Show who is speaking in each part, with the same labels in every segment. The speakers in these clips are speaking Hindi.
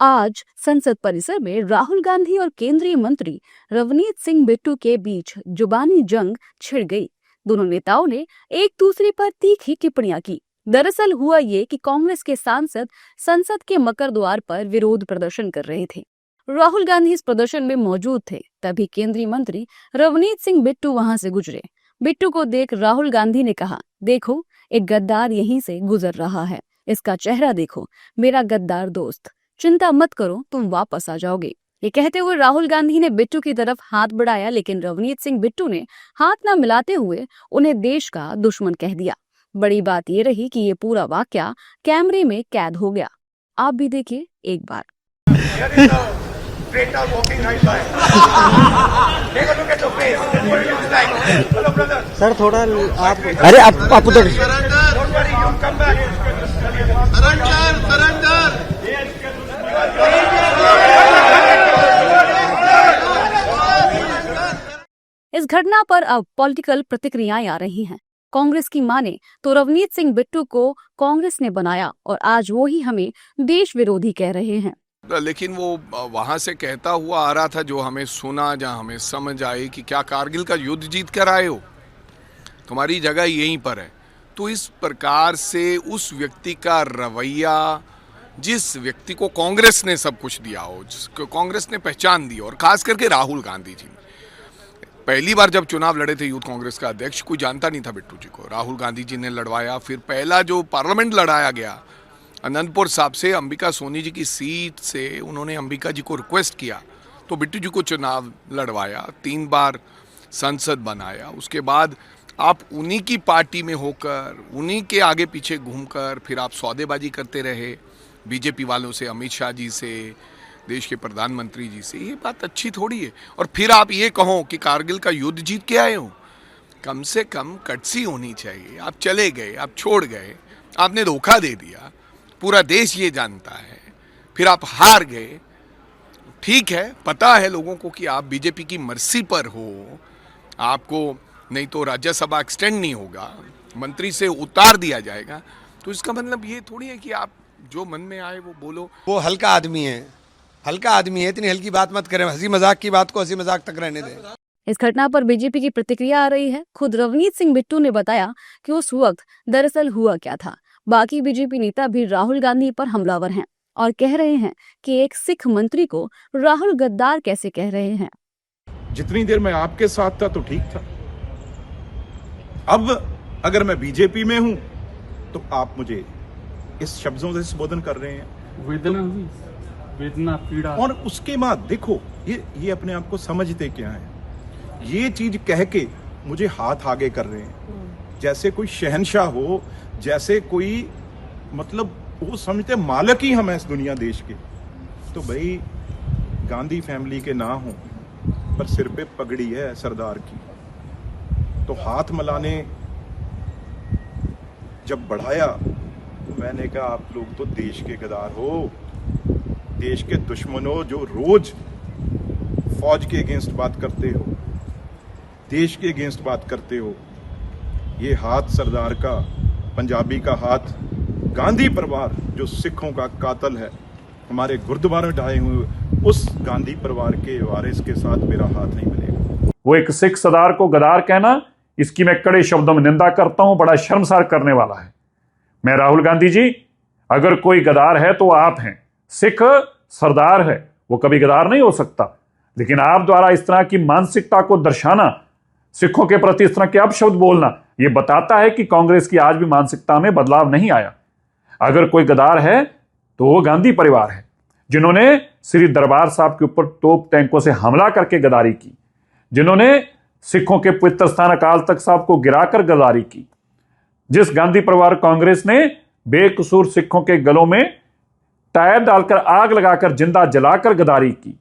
Speaker 1: आज संसद परिसर में राहुल गांधी और केंद्रीय मंत्री रवनीत सिंह बिट्टू के बीच जुबानी जंग छिड़ गई। दोनों नेताओं ने एक दूसरे पर तीखी टिप्पणियां की। दरअसल हुआ ये कि कांग्रेस के सांसद संसद के मकर द्वार पर विरोध प्रदर्शन कर रहे थे। राहुल गांधी इस प्रदर्शन में मौजूद थे। तभी केंद्रीय मंत्री रवनीत सिंह बिट्टू वहां से गुजरे। बिट्टू को देख राहुल गांधी ने कहा, देखो एक गद्दार यहीं से गुजर रहा है, इसका चेहरा देखो, मेरा गद्दार दोस्त, चिंता मत करो, तुम वापस आ जाओगे। ये कहते हुए राहुल गांधी ने बिट्टू की तरफ हाथ बढ़ाया, लेकिन रवनीत सिंह बिट्टू ने हाथ न मिलाते हुए उन्हें देश का दुश्मन कह दिया। बड़ी बात ये रही कि ये पूरा वाकया कैमरे में कैद हो गया। आप भी देखिए एक बार।
Speaker 2: सर थोड़ा आप, अरे आप उधर।
Speaker 1: इस घटना पर अब पॉलिटिकल प्रतिक्रियाएं आ रही हैं। कांग्रेस की माने तो रवनीत सिंह बिट्टू को कांग्रेस ने बनाया और आज वो ही हमें देश विरोधी कह रहे हैं।
Speaker 3: लेकिन वो वहां से कहता हुआ आ रहा था जो हमें सुना, जहां हमें समझ आई कि क्या कारगिल का युद्ध जीत कर आए हो, तुम्हारी जगह यहीं पर है। तो इस प्रकार से उस व्यक्ति का रवैया, जिस व्यक्ति को कांग्रेस ने सब कुछ दिया हो, जिसको कांग्रेस ने पहचान दी, और खास करके राहुल गांधी जी, पहली बार जब चुनाव लड़े थे यूथ कांग्रेस का अध्यक्ष, कोई जानता नहीं था बिट्टू जी को, राहुल गांधी जी ने लड़वाया। फिर पहला जो पार्लियामेंट लड़ाया गया अनंतपुर साहब से, अंबिका सोनी जी की सीट से उन्होंने अंबिका जी को रिक्वेस्ट किया तो बिट्टू जी को चुनाव लड़वाया, 3 बार संसद बनाया। उसके बाद आप उन्हीं की पार्टी में होकर, उन्हीं के आगे पीछे घूमकर फिर आप सौदेबाजी करते रहे बीजेपी वालों से, अमित शाह जी से, देश के प्रधानमंत्री जी से। ये बात अच्छी थोड़ी है। और फिर आप ये कहो कि कारगिल का युद्ध जीत के आए हो, कम से कम कटसी होनी चाहिए। आप चले गए, आप छोड़ गए, आपने धोखा दे दिया, पूरा देश ये जानता है, फिर आप हार गए। ठीक है, पता है लोगों को कि आप बीजेपी की मर्जी पर हो, आपको नहीं तो राज्यसभा एक्सटेंड नहीं होगा, मंत्री से उतार दिया जाएगा। तो इसका मतलब ये थोड़ी है कि आप जो मन में आए वो बोलो।
Speaker 2: वो हल्का आदमी है, हल्का आदमी है, इतनी हल्की बात मत करें। हंसी मजाक की बात को हंसी मजाक तक रहने दें।
Speaker 1: इस घटना पर बीजेपी की प्रतिक्रिया आ रही है। खुद रवनीत सिंह बिट्टू ने बताया कि उस वक्त दरअसल हुआ क्या था। बाकी बीजेपी नेता भी राहुल गांधी पर हमलावर हैं और कह रहे हैं कि एक सिख मंत्री को राहुल गद्दार कैसे कह रहे हैं।
Speaker 4: जितनी देर मैं आपके साथ था तो ठीक था, अब अगर मैं बीजेपी में हूं तो आप मुझे इस शब्दों से संबोधन कर रहे हैं।
Speaker 5: वेदना पीड़ा,
Speaker 4: और उसके बाद देखो ये अपने आप को समझते क्या है, ये चीज कह के मुझे हाथ आगे कर रहे हैं जैसे कोई शहंशाह हो, जैसे कोई मतलब वो समझते मालिक ही हम हैं इस दुनिया देश के। तो भाई गांधी फैमिली के ना हो पर सिर पे पगड़ी है सरदार की, तो हाथ मिलाने जब बढ़ाया तो मैंने कहा आप लोग तो देश के गद्दार हो, देश के दुश्मनों, जो रोज फौज के अगेंस्ट बात करते हो, देश के अगेंस्ट बात करते हो। ये हाथ सरदार का, पंजाबी का हाथ, गांधी परिवार जो सिखों का कातल है, हमारे गुरुद्वारे ढाए हुए, उस गांधी परिवार के वारिस के साथ मेरा हाथ नहीं मिलेगा।
Speaker 5: वो एक सिख सरदार को गद्दार कहना, इसकी मैं कड़े शब्दों में निंदा करता हूं। बड़ा शर्मसार करने वाला है। मैं राहुल गांधी जी, अगर कोई गद्दार है तो आप हैं। सिख सरदार है, वो कभी गद्दार नहीं हो सकता। लेकिन आप द्वारा इस तरह की मानसिकता को दर्शाना, सिखों के प्रति इस तरह के अपशब्द बोलना, यह बताता है कि कांग्रेस की आज भी मानसिकता में बदलाव नहीं आया। अगर कोई गद्दार है तो वो गांधी परिवार है, जिन्होंने श्री दरबार साहब के ऊपर तोप टैंकों से हमला करके गद्दारी की, जिन्होंने सिखों के पवित्र स्थान अकाल तख्त साहब को गिराकर गद्दारी की, जिस गांधी परिवार कांग्रेस ने बेकसूर सिखों के गलों में टायर डालकर आग लगाकर जिंदा जलाकर गद्दारी की।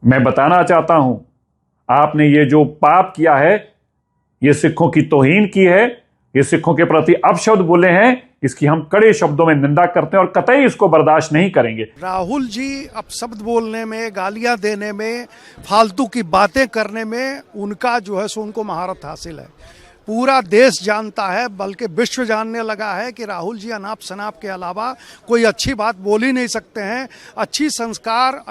Speaker 5: मैं बताना चाहता हूं, आपने ये जो पाप किया है, ये सिखों की तौहीन की है, ये सिखों के प्रति अपशब्द बोले हैं, इसकी हम कड़े शब्दों में निंदा करते हैं और कतई इसको बर्दाश्त नहीं करेंगे।
Speaker 6: राहुल जी अपशब्द बोलने में, गालियां देने में, फालतू की बातें करने में उनका जो है सो उनको महारत हासिल है। पूरा देश जानता है, बल्कि विश्व जानने लगा है कि राहुल जी अनाप शनाप के अलावा कोई अच्छी बात बोल ही नहीं सकते हैं। अच्छी संस्कार,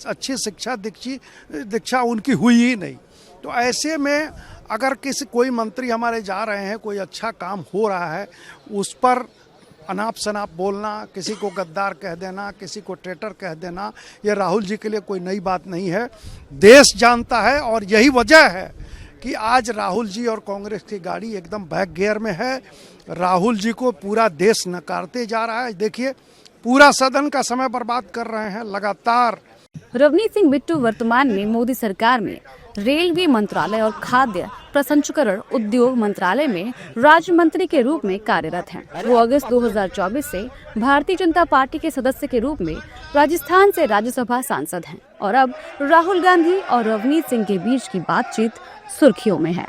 Speaker 6: अच्छी शिक्षा दीक्षा उनकी हुई ही नहीं। तो ऐसे में अगर कोई मंत्री हमारे जा रहे हैं, कोई अच्छा काम हो रहा है, उस पर अनाप शनाप बोलना, किसी को गद्दार कह देना, किसी को ट्रेटर कह देना, ये राहुल जी के लिए कोई नई बात नहीं है। देश जानता है और यही वजह है कि आज राहुल जी और कांग्रेस की गाड़ी एकदम बैक गियर में है। राहुल जी को पूरा देश नकारते जा रहा है। देखिए, पूरा सदन का समय बर्बाद कर रहे हैं लगातार।
Speaker 1: रवनीत सिंह बिट्टू वर्तमान में मोदी सरकार में रेलवे मंत्रालय और खाद्य प्रसंस्करण उद्योग मंत्रालय में राज्य मंत्री के रूप में कार्यरत हैं। वो अगस्त 2024 से भारतीय जनता पार्टी के सदस्य के रूप में राजस्थान से राज्यसभा सांसद हैं और अब राहुल गांधी और रवनीत सिंह के बीच की बातचीत सुर्खियों में है।